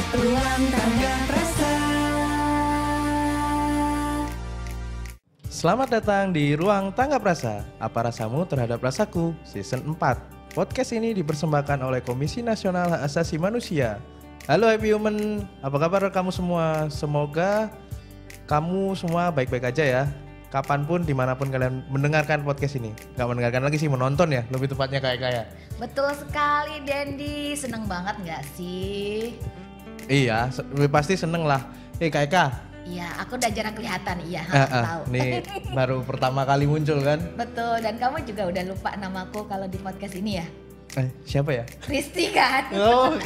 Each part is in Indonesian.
Ruang Tangga Rasa. Selamat datang di Ruang Tanggap Rasa. Apa rasamu terhadap rasaku? Season 4. Podcast ini dipersembahkan oleh Komisi Nasional Hak Asasi Manusia. Halo Happy Human, apa kabar kamu semua? Semoga kamu semua baik-baik aja ya. Kapanpun, dimanapun kalian mendengarkan podcast ini. Gak mendengarkan lagi sih, menonton ya, lebih tepatnya kayak. Betul sekali Dendi, seneng banget gak sih? Iya, pasti seneng lah. Kak. Iya, aku udah jarang kelihatan, iya tahu. Nih baru pertama kali muncul kan? Betul, dan kamu juga udah lupa namaku kalau di podcast ini ya? Siapa ya? Kristi kan? Oh,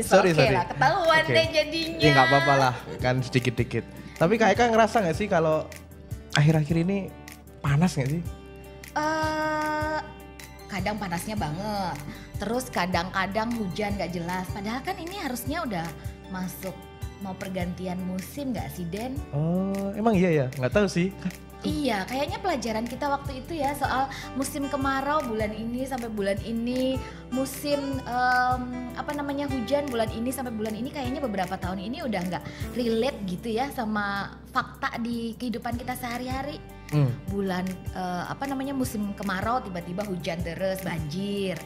sorry. lah, ketahuan deh jadinya. Ya nggak apa-apa lah, kan sedikit-dikit. Tapi Kak Eka ngerasa nggak sih kalau akhir-akhir ini panas nggak sih? Kadang panasnya banget, terus kadang-kadang hujan gak jelas. Padahal kan ini harusnya udah masuk mau pergantian musim gak sih Den? Oh emang iya ya, nggak tahu sih. Iya, kayaknya pelajaran kita waktu itu ya soal musim kemarau bulan ini sampai bulan ini, musim hujan bulan ini sampai bulan ini, kayaknya beberapa tahun ini udah nggak relate gitu ya sama fakta di kehidupan kita sehari-hari. Bulan musim kemarau tiba-tiba hujan terus, banjir.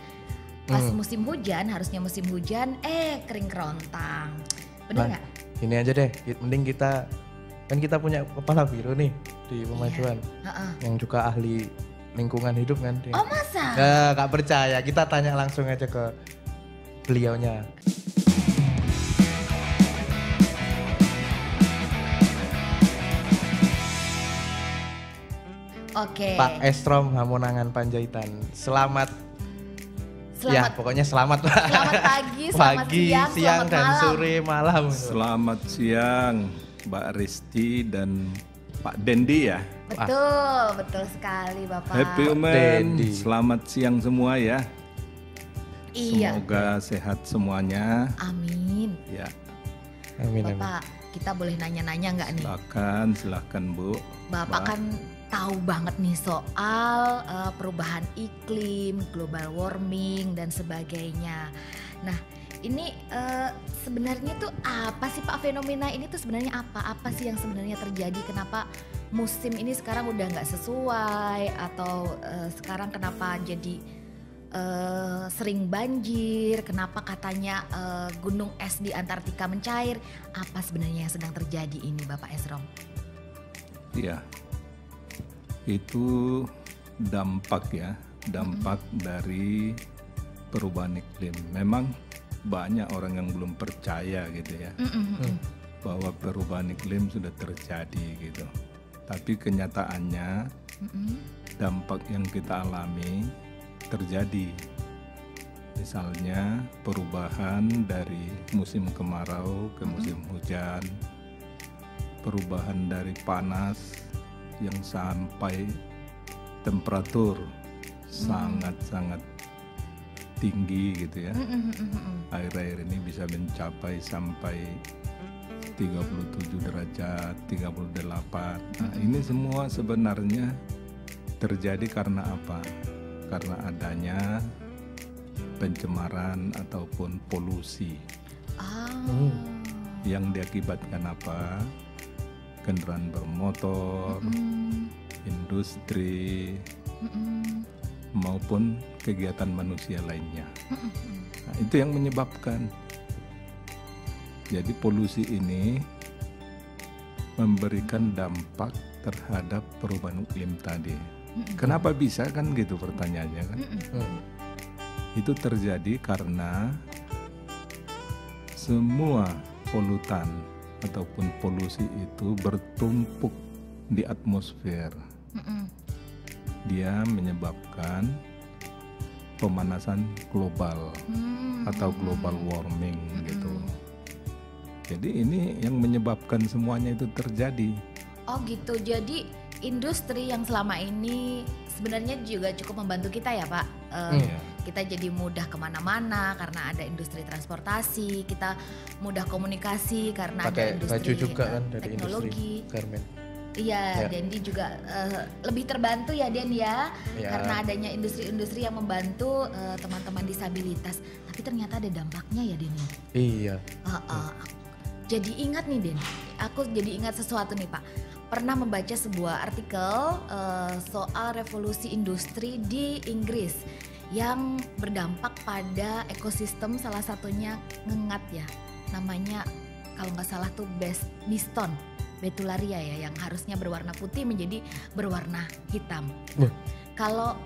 Pas musim hujan, harusnya musim hujan kering kerontang. Bener nggak? Ini aja deh, mending kita punya kepala biru nih di pemajuan, yang juga ahli lingkungan hidup kan. Oh masa? Gak percaya, kita tanya langsung aja ke beliaunya. Oke. Pak Estrom Hamonangan Panjaitan. Selamat. Ya pokoknya selamat Pak. Selamat pagi, selamat siang, siang selamat dan malam. sore malam. Selamat siang Mbak Risti dan Pak Dendi ya. Betul sekali Bapak. Happy Women, selamat siang semua ya. Iya. Semoga sehat semuanya. Amin. Ya. Amin. Bapak, kita boleh nanya-nanya nggak nih? Silakan Bu. Bapak kan tahu banget nih soal perubahan iklim, global warming dan sebagainya. Nah, ini sebenarnya tuh apa sih Pak, fenomena ini tuh sebenarnya apa? Apa sih yang sebenarnya terjadi? Kenapa musim ini sekarang udah nggak sesuai? Atau sekarang kenapa jadi sering banjir? Kenapa katanya gunung es di Antartika mencair? Apa sebenarnya yang sedang terjadi ini Bapak Esrom? Iya. Itu dampak dari perubahan iklim. Memang banyak orang yang belum percaya gitu ya, bahwa perubahan iklim sudah terjadi gitu. Tapi kenyataannya dampak yang kita alami terjadi. Misalnya perubahan dari musim kemarau ke musim hujan, perubahan dari panas yang sampai temperatur sangat-sangat tinggi gitu ya. Air-air ini bisa mencapai sampai 37 derajat, 38. Nah, ini semua sebenarnya terjadi karena apa? Karena adanya pencemaran ataupun polusi. Yang diakibatkan apa? Kendaraan bermotor, industri, maupun kegiatan manusia lainnya. Nah, itu yang menyebabkan. Jadi polusi ini memberikan dampak terhadap perubahan iklim tadi. Kenapa bisa kan gitu pertanyaannya kan? Itu terjadi karena semua polutan ataupun polusi itu bertumpuk di atmosfer. Dia menyebabkan pemanasan global atau global warming gitu. Jadi ini yang menyebabkan semuanya itu terjadi. Oh gitu, jadi industri yang selama ini sebenarnya juga cukup membantu kita ya Pak. Kita jadi mudah kemana-mana karena ada industri transportasi, kita mudah komunikasi karena pakai ada industri baju juga kan dari teknologi. industri garment. Iya, Dendi juga lebih terbantu ya Den ya, karena adanya industri-industri yang membantu teman-teman disabilitas. Tapi ternyata ada dampaknya ya Den ya. Iya. Jadi ingat nih Den, aku jadi ingat sesuatu nih Pak. Pernah membaca sebuah artikel soal revolusi industri di Inggris yang berdampak pada ekosistem, salah satunya ngengat ya. Namanya kalau nggak salah tuh Biston. Betularia ya, yang harusnya berwarna putih menjadi berwarna hitam. Kalau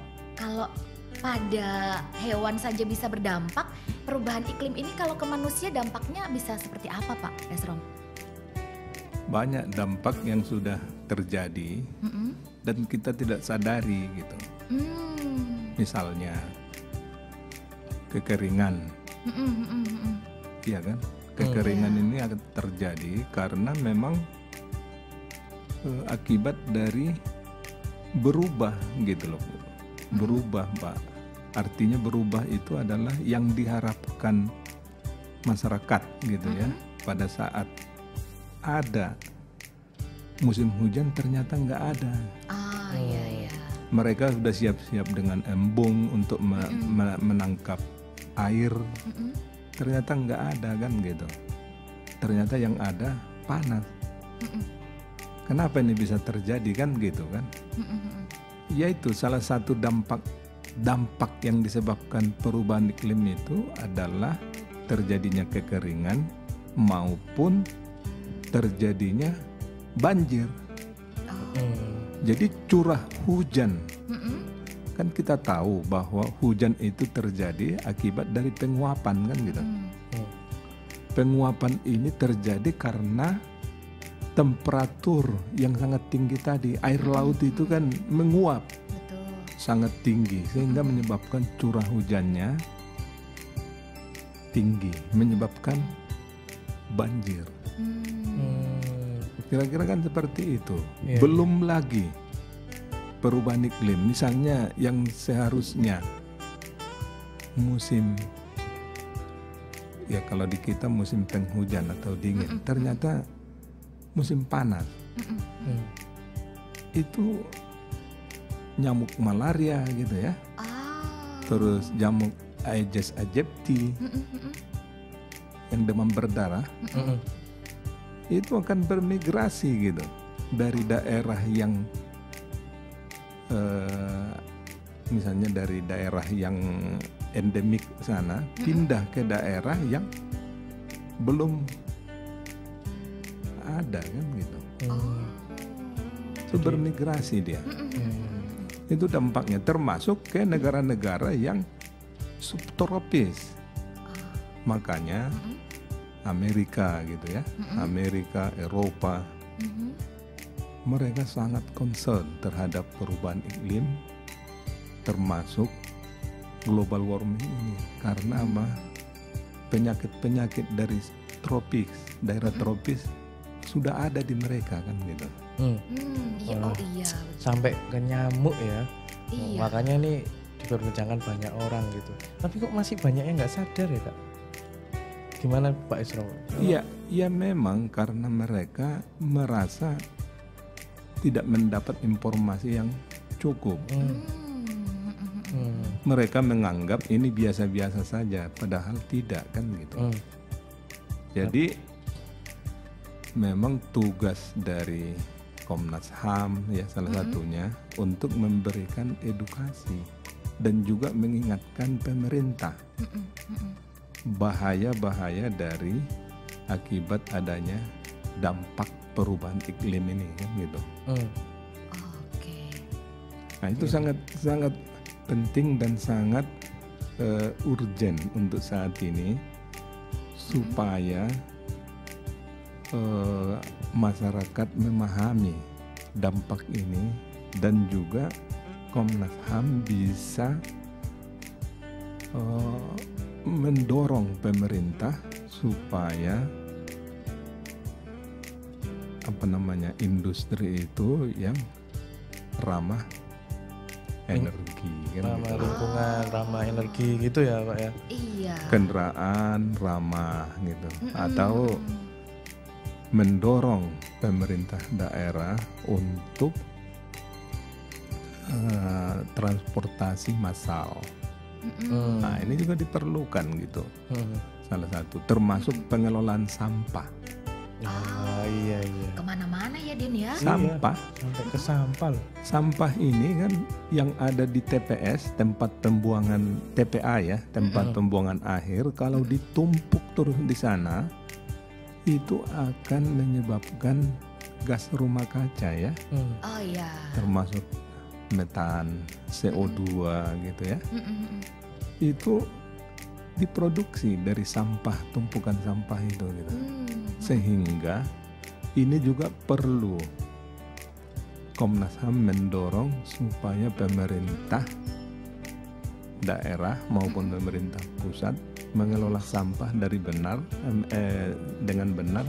pada hewan saja bisa berdampak, perubahan iklim ini kalau ke manusia dampaknya bisa seperti apa Pak Esrom? Banyak dampak yang sudah terjadi dan kita tidak sadari gitu. Misalnya kekeringan, iya kan? Kekeringan ini akan terjadi karena memang akibat dari berubah gitu loh, berubah Pak. Artinya berubah itu adalah yang diharapkan masyarakat gitu ya. Pada saat ada musim hujan ternyata nggak ada. Iya. Mereka sudah siap-siap dengan embung untuk menangkap air. Ternyata nggak ada kan gitu. Ternyata yang ada panas. Kenapa ini bisa terjadi kan gitu kan? Yaitu salah satu dampak yang disebabkan perubahan iklim itu adalah terjadinya kekeringan maupun terjadinya banjir. Jadi curah hujan, kan kita tahu bahwa hujan itu terjadi akibat dari penguapan kan gitu. Penguapan ini terjadi karena temperatur yang sangat tinggi tadi, air laut itu kan menguap. Betul. Sangat tinggi sehingga menyebabkan curah hujannya tinggi, menyebabkan banjir. Kira-kira kan seperti itu. Belum lagi perubahan iklim, misalnya yang seharusnya musim, ya kalau di kita musim penghujan atau dingin, ternyata musim panas. Itu nyamuk malaria gitu ya. Terus nyamuk Aedes aegypti yang demam berdarah, itu akan bermigrasi gitu dari daerah yang misalnya dari daerah yang endemik sana pindah ke daerah yang belum ada kan gitu. Itu bermigrasi dia. Itu dampaknya termasuk ke negara-negara yang subtropis. Makanya Amerika gitu ya, Amerika, Eropa, mereka sangat concern terhadap perubahan iklim, termasuk global warming ini. Karena apa? Penyakit-penyakit dari tropis, daerah tropis sudah ada di mereka kan gitu. Iya. Sampai ke nyamuk ya. Iya. Makanya nih diperbincangkan banyak orang gitu. Tapi kok masih banyak yang nggak sadar ya Kak? Gimana Pak Esrom? Iya memang karena mereka merasa tidak mendapat informasi yang cukup. Mereka menganggap ini biasa-biasa saja, padahal tidak kan gitu. Jadi memang tugas dari Komnas HAM ya salah satunya untuk memberikan edukasi dan juga mengingatkan pemerintah bahaya-bahaya dari akibat adanya dampak perubahan iklim ini kan gitu. Nah itu sangat penting dan sangat urgent untuk saat ini supaya masyarakat memahami dampak ini dan juga Komnas HAM bisa mendorong pemerintah supaya industri itu yang ramah energi kan ramah gitu. lingkungan, ramah energi gitu ya Pak ya. Iya. Kendaraan ramah gitu atau mendorong pemerintah daerah untuk transportasi massal. Nah, ini juga diperlukan gitu. Salah satu termasuk pengelolaan sampah. Iya. Kemana-mana ya Den ya? Sampah. Sampai ke sampah loh. Sampah ini kan yang ada di TPS, tempat pembuangan TPA ya, tempat pembuangan akhir, kalau ditumpuk terus di sana, itu akan menyebabkan gas rumah kaca ya, Oh iya. termasuk metan, CO2 gitu ya. Itu diproduksi dari sampah, tumpukan sampah itu gitu. Sehingga ini juga perlu Komnas HAM mendorong supaya pemerintah daerah maupun pemerintah pusat mengelola sampah dengan benar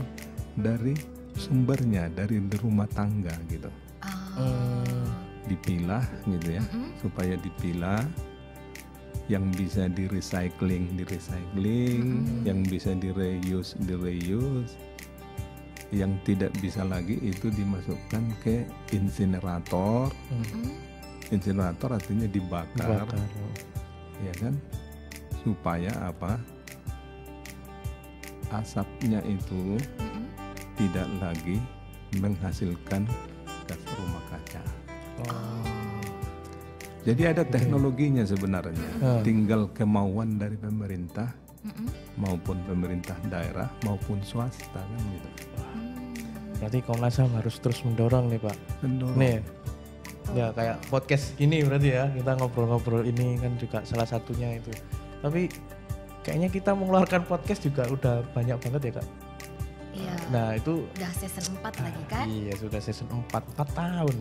dari sumbernya, dari rumah tangga gitu. Dipilah gitu ya, supaya dipilah, yang bisa di recycling, yang bisa di reuse, yang tidak bisa lagi itu dimasukkan ke insinerator. Insinerator artinya dibakar. Ya kan, supaya apa, asapnya itu tidak lagi menghasilkan gas rumah kaca. Jadi ada teknologinya sebenarnya, tinggal kemauan dari pemerintah maupun pemerintah daerah maupun swasta kan gitu. Berarti Komnas HAM harus terus mendorong nih Pak. Mendorong. Nih ya kayak podcast gini berarti ya, kita ngobrol-ngobrol ini kan juga salah satunya itu. Tapi kayaknya kita mengeluarkan podcast juga udah banyak banget ya Kak. Iya. Nah itu Udah season 4 lagi kan? Iya sudah season 4 tahun.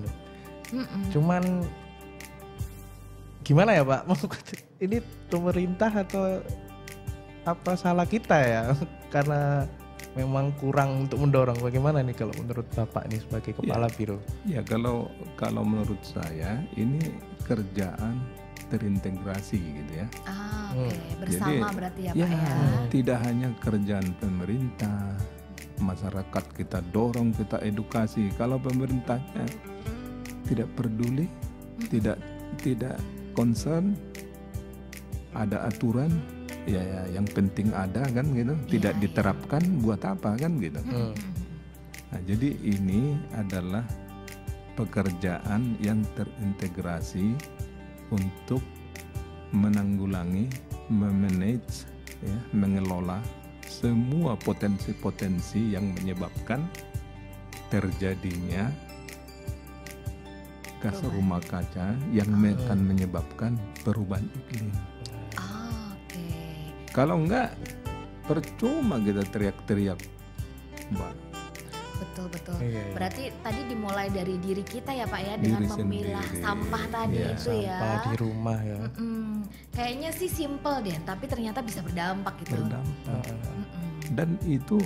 Cuman gimana ya Pak? Ini pemerintah atau apa salah kita ya? Karena memang kurang untuk mendorong. Bagaimana nih kalau menurut Bapak nih sebagai kepala biro? Ya kalau menurut saya ini kerjaan terintegrasi gitu ya. Oke. Bersama Jadi, berarti ya Pak ya? Tidak hanya kerjaan pemerintah, masyarakat kita dorong, kita edukasi. Kalau pemerintahnya tidak peduli, tidak concern, ada aturan, ya yang penting ada kan gitu, tidak diterapkan buat apa kan gitu. Nah, jadi ini adalah pekerjaan yang terintegrasi untuk menanggulangi, memanage, ya, mengelola semua potensi-potensi yang menyebabkan terjadinya gas rumah kaca yang akan menyebabkan perubahan iklim. Oke. Kalau enggak, percuma kita teriak-teriak, Mbak. Betul. Iya. Berarti tadi dimulai dari diri kita ya Pak ya, dengan Diri memilah sendiri. sampah tadi Iya, itu ya. Sampah di rumah ya. Kayaknya sih simple deh, tapi ternyata bisa berdampak gitu. Berdampak. Dan itu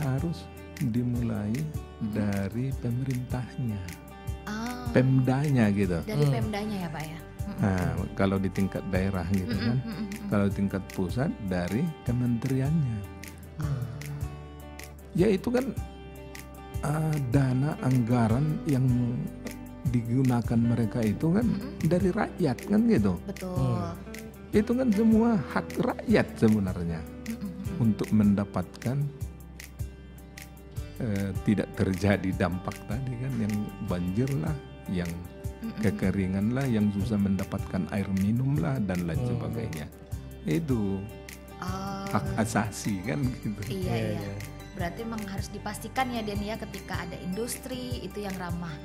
harus dimulai dari pemerintahnya, pemdanya gitu. Dari pemdanya ya Pak ya. Nah, kalau di tingkat daerah gitu kan, kalau tingkat pusat dari kementeriannya. Ya itu kan dana anggaran yang digunakan mereka itu kan dari rakyat kan gitu. Betul. Itu kan semua hak rakyat sebenarnya untuk mendapatkan tidak terjadi dampak tadi kan, yang banjir lah, yang kekeringan lah, yang susah mendapatkan air minum lah dan lain sebagainya. Itu hak asasi kan gitu. Iya. Berarti memang harus dipastikan ya Den ya, ketika ada industri itu yang ramah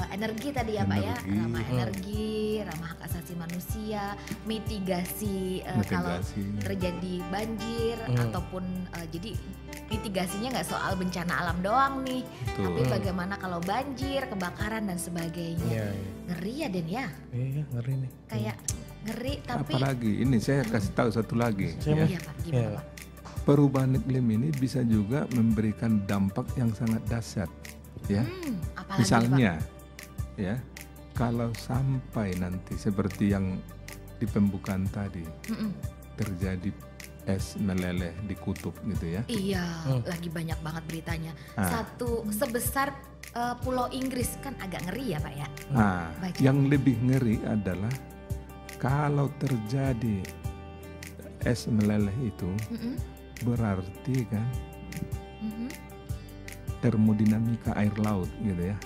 energi tadi ya Pak ya, ramah energi, ramah hak asasi manusia, mitigasi kalau terjadi banjir ataupun jadi mitigasinya nggak soal bencana alam doang nih, tapi bagaimana kalau banjir, kebakaran dan sebagainya. Ngeri ya Den ya? Iya ngeri nih. Kayak ngeri tapi. Apalagi ini saya kasih tahu satu lagi. Iya Pak, gimana Pak? Perubahan iklim ini bisa juga memberikan dampak yang sangat dahsyat, ya. Apalagi, misalnya, ya, kalau sampai nanti seperti yang di pembukaan tadi terjadi es meleleh di kutub gitu ya. Iya, lagi banyak banget beritanya. Ah. Satu sebesar Pulau Inggris, kan agak ngeri ya Pak ya. Nah, Baca. yang lebih ngeri adalah kalau terjadi es meleleh itu, Mm-mm, berarti kan mhm. termodinamika air laut gitu ya.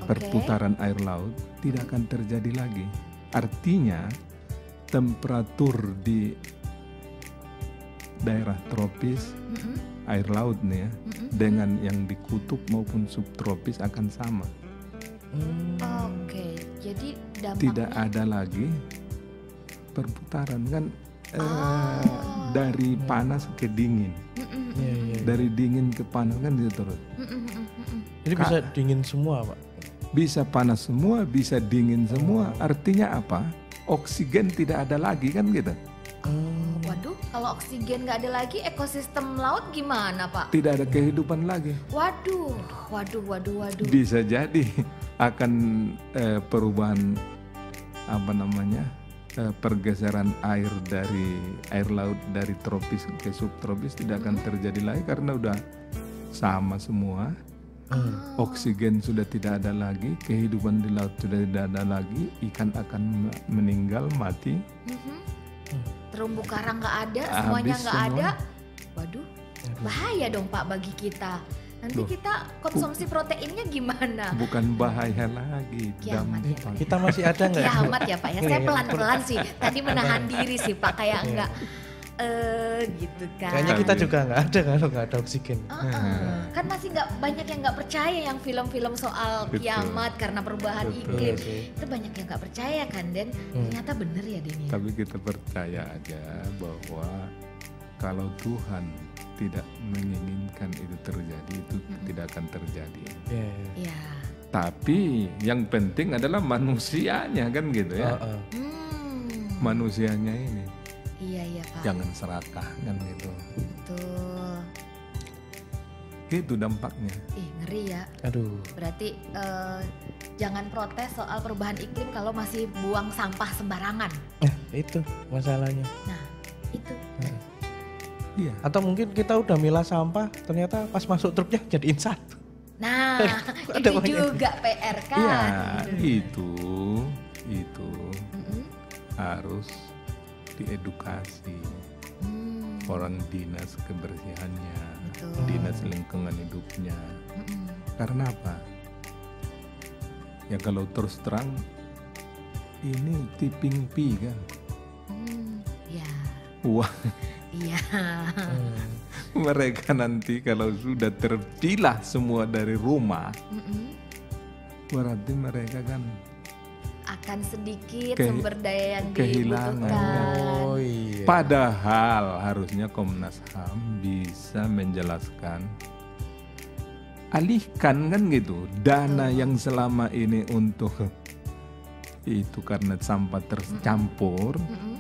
Oke. Perputaran air laut tidak akan terjadi lagi. Artinya temperatur di daerah tropis Mm-mm, air laut nih ya mm-mm. dengan yang di kutub maupun subtropis akan sama. Oke, jadi dampaknya Tidak ada lagi perputaran kan dari panas ke dingin, Mm-mm, Iya, iya. dari dingin ke panas kan gitu terus. mm-mm, mm-mm. Ini bisa dingin semua, Pak. Bisa panas semua, bisa dingin semua. Artinya apa? Oksigen tidak ada lagi kan gitu. Waduh, kalau oksigen nggak ada lagi, ekosistem laut gimana Pak? Tidak ada kehidupan lagi. Waduh. Bisa jadi akan perubahan apa namanya pergeseran air dari air laut dari tropis ke subtropis tidak akan terjadi lagi karena udah sama semua. Oksigen sudah tidak ada lagi, kehidupan di laut sudah tidak ada lagi, ikan akan meninggal mati. Mhm. Terumbu karang nggak ada, Habis semuanya nggak semua. ada. Waduh, bahaya dong Pak bagi kita. Nanti Loh. kita konsumsi proteinnya gimana? Bukan bahaya lagi, Kiamat ya, Pak. Kita masih ada nggak? Kiamat ya Pak ya. Saya Iya. pelan-pelan sih. Tadi menahan diri sih Pak, kayak enggak gitu kan. Kayaknya kita juga nggak ada kalau nggak ada oksigen. Kan masih nggak banyak yang nggak percaya yang film-film soal Betul. kiamat karena perubahan Betul. iklim. Iya sih. Itu banyak yang nggak percaya kan, Den. Ternyata bener ya Den ya. Tapi kita percaya aja bahwa kalau Tuhan tidak menginginkan itu terjadi, itu tidak akan terjadi. Iya. Iya. Tapi yang penting adalah manusianya kan gitu ya. Manusianya ini Iya Pak. jangan serakah kan gitu. Betul. Gitu dampaknya. Ih ngeri ya. Aduh. Berarti jangan protes soal perubahan iklim kalau masih buang sampah sembarangan. Itu masalahnya. Nah itu. Iya. Atau mungkin kita udah milah sampah, ternyata pas masuk truknya jadiin satu. Nah Ada itu banyak. juga PR kan. Iya, itu Mm-mm. harus diedukasi orang dinas kebersihannya, Betul. dinas lingkungan hidupnya. Mm-mm. Karena apa? Ya kalau terus terang ini tipping P kan. Ya. Wah, Iya. mereka nanti kalau sudah terpilah semua dari rumah, Mm-mm. berarti mereka kan Akan sedikit Ke- sumber daya yang kehilangan, dibutuhkan. Oh iya. padahal harusnya Komnas HAM bisa menjelaskan, alihkan kan gitu dana yang selama ini untuk itu karena sampah tercampur, Mm-mm.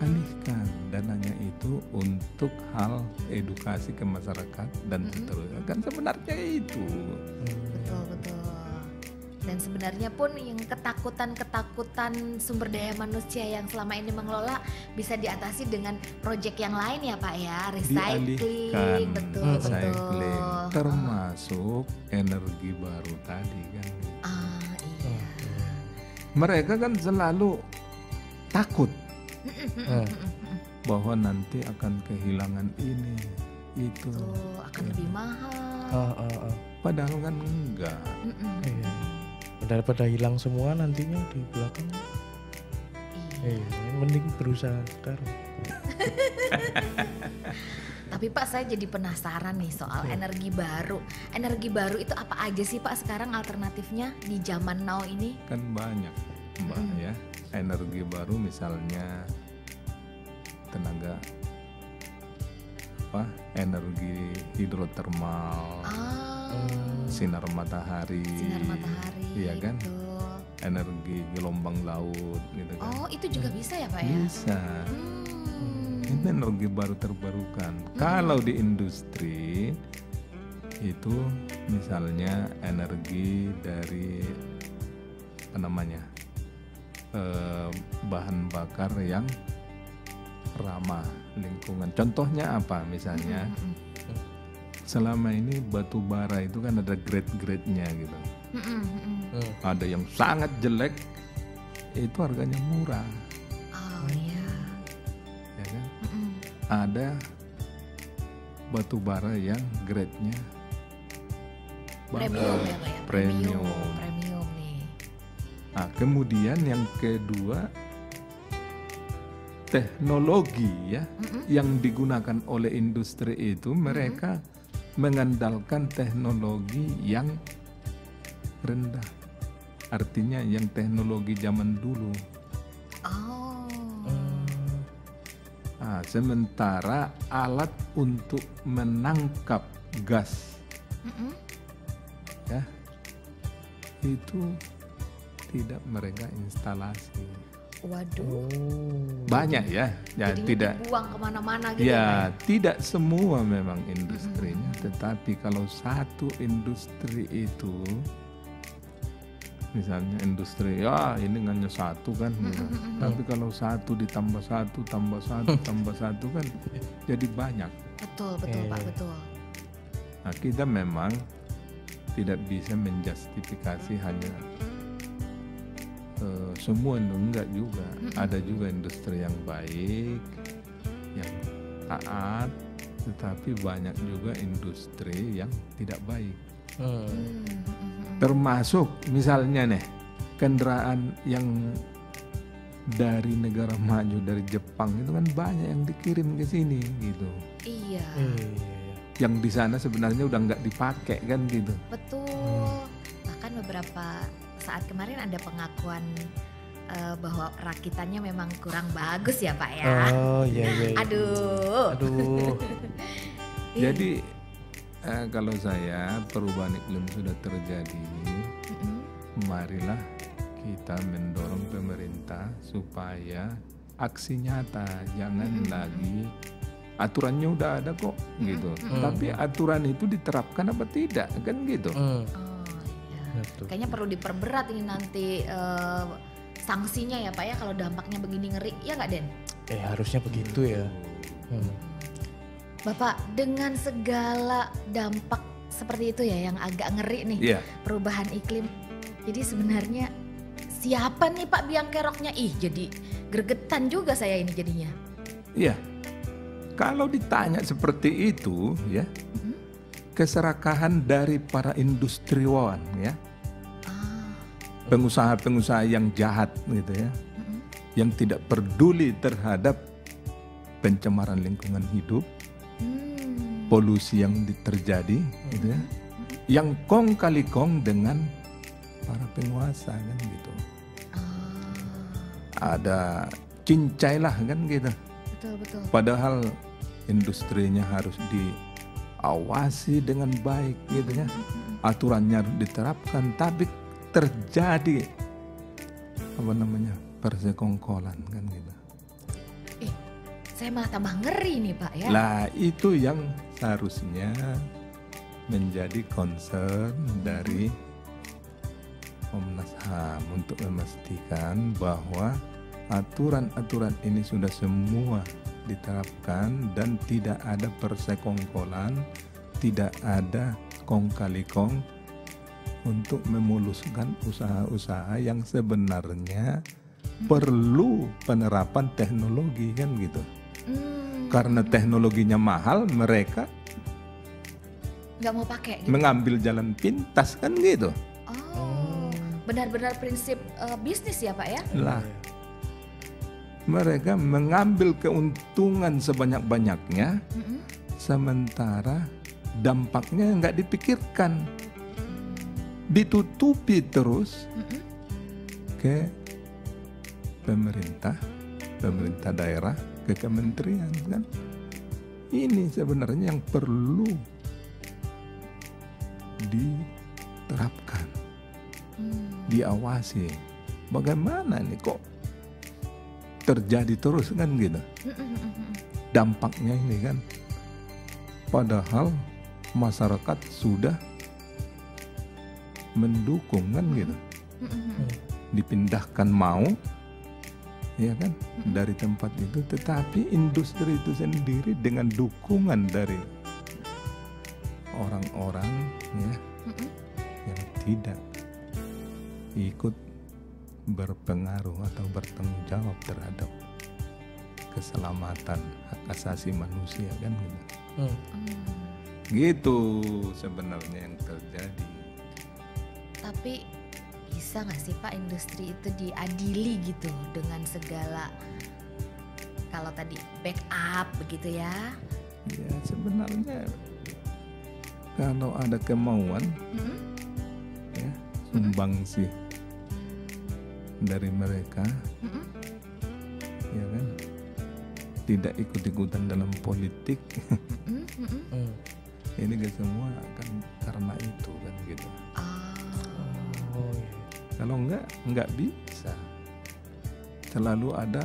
alihkan dananya itu untuk hal edukasi ke masyarakat dan seterusnya. Kan sebenarnya itu. Betul. Dan sebenarnya pun yang ketakutan sumber daya manusia yang selama ini mengelola bisa diatasi dengan proyek yang lain ya Pak ya, recycling, Dialihkan betul. recycling, termasuk energi baru tadi kan. Iya. Mereka kan selalu takut Hmm. bahwa nanti akan kehilangan ini itu. Tuh akan lebih mahal. Padahal kan enggak. Mm-mm. Iya. Daripada hilang semua nantinya di belakang. Iya. Mending berusaha sekarang. Tapi Pak saya jadi penasaran nih soal energi baru. Energi baru itu apa aja sih Pak sekarang alternatifnya di zaman now ini? Kan banyak Mbak ya. Energi baru misalnya tenaga apa? Energi hidrotermal, sinar matahari. Sinar matahari. Iya kan? Betul. Energi gelombang laut gitu kan. Oh itu juga bisa ya Pak ya? Bisa. Ini energi baru terbarukan. Kalau di industri itu misalnya energi dari apa namanya bahan bakar yang ramah lingkungan. Contohnya apa misalnya? Selama ini batu bara itu kan ada grade-grade-nya gitu. Ada yang sangat jelek, itu harganya murah. Oh iya. Ya kan? Ada batu bara yang grade-nya Premium ya Pak ya? Premium. Premium nih. Nah, kemudian yang kedua, teknologi ya yang digunakan oleh industri itu mereka mengandalkan teknologi yang rendah. Artinya yang teknologi zaman dulu. Oh. Nah, sementara alat untuk menangkap gas ya itu tidak mereka instalasi. Waduh. Banyak ya, Jadinya tidak. dibuang kemana-mana gitu Ya, Pak tidak semua memang industrinya, tetapi kalau satu industri itu, misalnya industri, ya ini hanya satu kan, gitu. Tapi kalau satu ditambah satu, tambah satu, tambah satu kan, jadi banyak. Betul Pak, betul. Nah, kita memang tidak bisa menjustifikasi hanya semua, enggak juga. Ada juga industri yang baik, yang taat, tetapi banyak juga industri yang tidak baik. Termasuk misalnya nih, kendaraan yang dari negara maju, dari Jepang itu kan banyak yang dikirim ke sini gitu. Iya. Yang di sana sebenarnya udah nggak dipakai kan gitu. Betul. Bahkan beberapa saat kemarin ada pengakuan bahwa rakitannya memang kurang bagus ya Pak ya. Oh iya. Aduh. Jadi kalau saya perubahan iklim sudah terjadi, marilah kita mendorong pemerintah supaya aksi nyata, jangan lagi aturannya udah ada kok gitu. Tapi aturan itu diterapkan apa tidak kan gitu. Oh iya. Kayaknya perlu diperberat ini nanti sanksinya ya Pak ya kalau dampaknya begini ngeri ya nggak Den? Harusnya begitu ya. Bapak dengan segala dampak seperti itu ya yang agak ngeri nih perubahan iklim. Jadi sebenarnya siapa nih Pak biang keroknya? Jadi gregetan juga saya ini jadinya. Iya. Kalau ditanya seperti itu ya, keserakahan dari para industriawan ya, pengusaha-pengusaha yang jahat gitu ya, yang tidak peduli terhadap pencemaran lingkungan hidup, polusi yang terjadi gitu ya, yang kong kali kong dengan para penguasa kan gitu. Ada cincai lah kan gitu. Betul. Padahal industrinya harus diawasi dengan baik gitu ya. Aturannya harus diterapkan, tapi terjadi persekongkolan kan gitu. Saya malah tambah ngeri nih Pak ya. Lah itu yang seharusnya menjadi concern dari Komnas HAM untuk memastikan bahwa aturan-aturan ini sudah semua diterapkan dan tidak ada persekongkolan, tidak ada kong kali kong untuk memuluskan usaha-usaha yang sebenarnya perlu penerapan teknologi kan gitu. Karena teknologinya mahal, mereka nggak mau pakai gitu. Mengambil jalan pintas kan gitu. Benar-benar prinsip bisnis ya Pak ya? Lah, mereka mengambil keuntungan sebanyak-banyaknya, sementara dampaknya nggak dipikirkan, ditutupi terus ke pemerintah daerah, ke kementerian kan. Ini sebenarnya yang perlu diterapkan, diawasi. Bagaimana nih kok terjadi terus kan gitu. Dampaknya ini kan. Padahal masyarakat sudah mendukung kan gitu. Dipindahkan mau, ya kan, dari tempat itu. Tetapi industri itu sendiri dengan dukungan dari orang-orang ya yang tidak ikut berpengaruh atau bertanggung jawab terhadap keselamatan hak asasi manusia kan gitu. Gitu sebenarnya yang terjadi. Tapi bisa nggak sih Pak industri itu diadili gitu dengan segala, kalau tadi backup begitu ya? Ya sebenarnya kalau ada kemauan ya sumbangsih dari mereka ya kan, tidak ikut-ikutan dalam politik. Ini gak semua kan karena itu kan gitu. Kalau enggak bisa. Selalu ada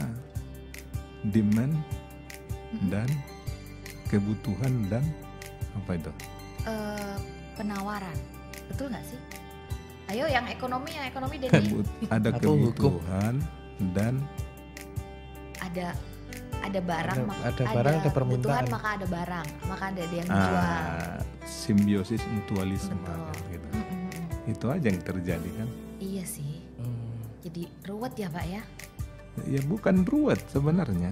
demand dan kebutuhan dan apa itu? Penawaran, betul nggak sih? Ayo yang ekonomi Denny. Ada kebutuhan dan ada barang, ada barang, ada permintaan, maka ada barang, maka ada yang jual. Simbiosis mutualisme kan, gitu. Itu aja yang terjadi kan. Iya sih. Jadi ruwet ya Pak ya? Ya bukan ruwet sebenarnya.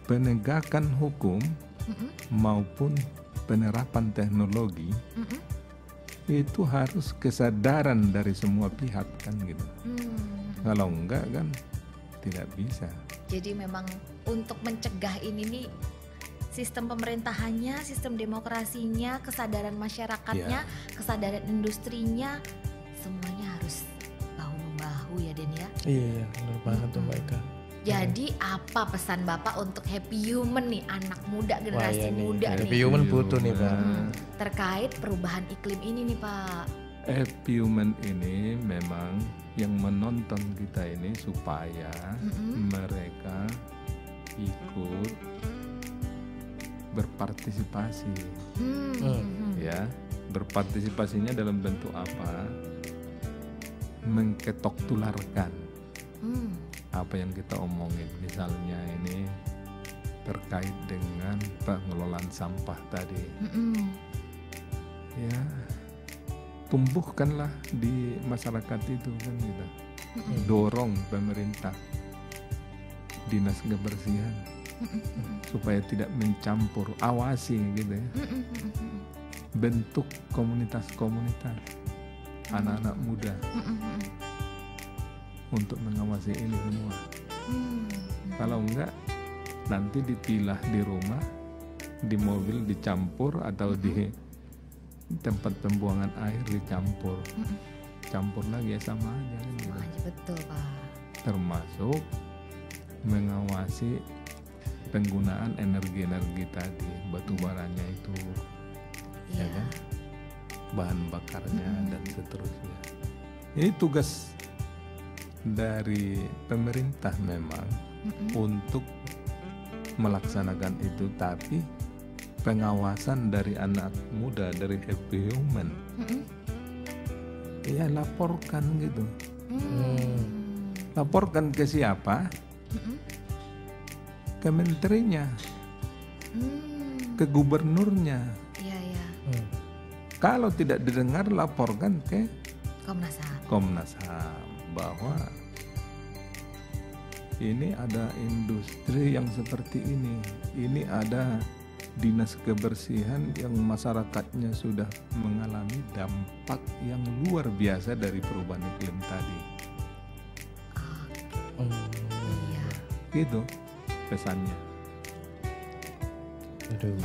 Penegakan hukum maupun penerapan teknologi itu harus kesadaran dari semua pihak kan gitu. Kalau enggak kan tidak bisa. Jadi memang untuk mencegah ini nih, sistem pemerintahannya, sistem demokrasinya, kesadaran masyarakatnya, kesadaran industrinya, semuanya harus bahu-membahu ya Den ya. Iya, benar banget tuh Mbak Eka. Jadi apa pesan Bapak untuk happy human nih, anak muda, generasi muda nih? Happy human butuh nih Pak. Terkait perubahan iklim ini nih Pak. Happy human ini memang yang menonton kita ini supaya mereka ikut berpartisipasi. Ya, berpartisipasinya dalam bentuk apa? Mengketok tularkan apa yang kita omongin, misalnya ini terkait dengan pengelolaan sampah tadi. Ya, tumbuhkanlah di masyarakat itu kan kita. Dorong pemerintah, dinas kebersihan supaya tidak mencampur, awasi gitu ya. Bentuk komunitas-komunitas anak-anak muda untuk mengawasi ini semua. Kalau enggak nanti dipilah di rumah, di mobil dicampur, atau di tempat pembuangan air dicampur. Campur lagi ya sama aja gitu. Betul Pak. Termasuk mengawasi penggunaan energi-energi tadi, batu baranya itu, ya kan? Bahan bakarnya dan seterusnya. Ini tugas dari pemerintah memang untuk melaksanakan itu, tapi pengawasan dari anak muda, dari happy human, ya laporkan gitu. Laporkan ke siapa? Ke menterinya, ke gubernurnya. Kalau tidak didengar, laporkan ke Komnas HAM bahwa ini ada industri yang seperti ini ada dinas kebersihan yang masyarakatnya sudah mengalami dampak yang luar biasa dari perubahan iklim tadi. Gitu pesannya.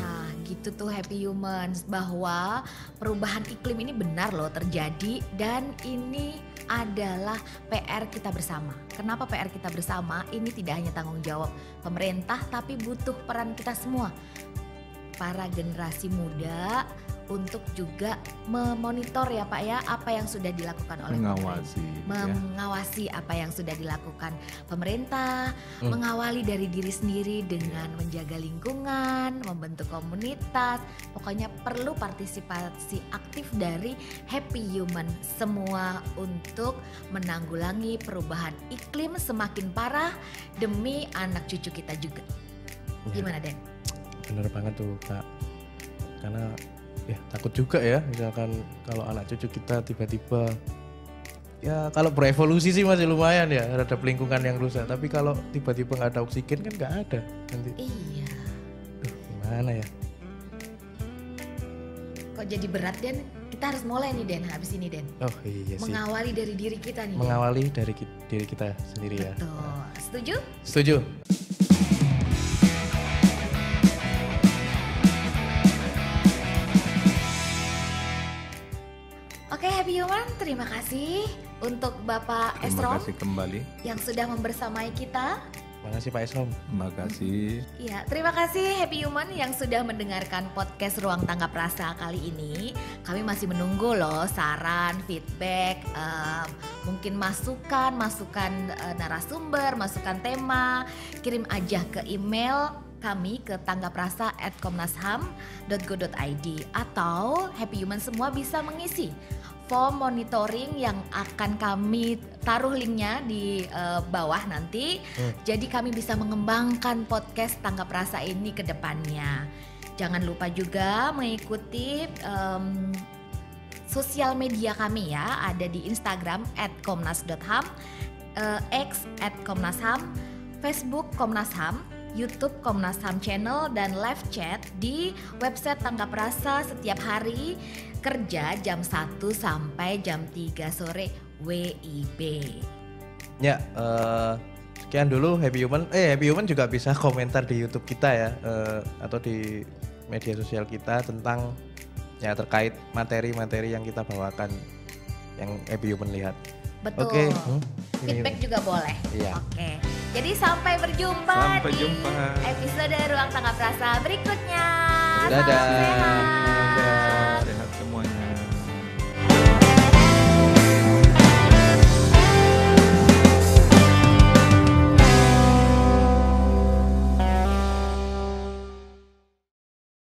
Nah gitu tuh happy humans, bahwa perubahan iklim ini benar loh terjadi, dan ini adalah PR kita bersama. Kenapa PR kita bersama? Ini tidak hanya tanggung jawab pemerintah, tapi butuh peran kita semua, para generasi muda, untuk juga memonitor ya Pak ya apa yang sudah dilakukan oleh Mengawasi, mengawasi apa yang sudah dilakukan pemerintah, mengawali dari diri sendiri dengan menjaga lingkungan, membentuk komunitas. Pokoknya perlu partisipasi aktif dari Happy Human semua untuk menanggulangi perubahan iklim semakin parah demi anak cucu kita juga. Gimana Den? Bener banget tuh Kak. Karena ya takut juga ya misalkan kalau anak cucu kita tiba-tiba ya kalau berevolusi sih masih lumayan ya terhadap lingkungan yang rusak, tapi kalau tiba-tiba nggak ada oksigen kan nggak ada nanti. Iya. Gimana ya? Kok jadi berat Den? Kita harus mulai nih Den habis ini Den. Oh iya sih. Mengawali dari diri kita nih Den. Mengawali dari diri kita sendiri ya. Betul. Setuju? Setuju. Oke Happy Human, terima kasih untuk Bapak Terima Esrom kasih kembali. yang sudah membersamai kita. Makasih Pak Esrom. Terima kasih. Ya, terima kasih Happy Human yang sudah mendengarkan podcast Ruang Tanggap Rasa kali ini. Kami masih menunggu loh saran, feedback, mungkin masukan narasumber, masukan tema. Kirim aja ke email kami ke tanggaprasa@komnasham.go.id atau Happy Human semua bisa mengisi form monitoring yang akan kami taruh linknya di bawah nanti. Jadi kami bisa mengembangkan podcast Tanggap Rasa ini ke depannya. Jangan lupa juga mengikuti sosial media kami ya. Ada di Instagram @komnas.ham, X @komnasham, Facebook Komnas HAM, YouTube Komnas HAM Channel, dan live chat di website Tanggap Rasa setiap hari kerja jam 1 sampai jam 3 sore WIB. Ya, sekian dulu Happy Human. Happy Human juga bisa komentar di YouTube kita ya, atau di media sosial kita tentang ya terkait materi-materi yang kita bawakan yang Happy Human lihat. Betul. Oke. Feedback juga boleh. Iya. Oke. Jadi sampai berjumpa Sampai di jumpa. episode Ruang Tanggap Rasa berikutnya. Dadah. Salam sehat. Sehat semuanya.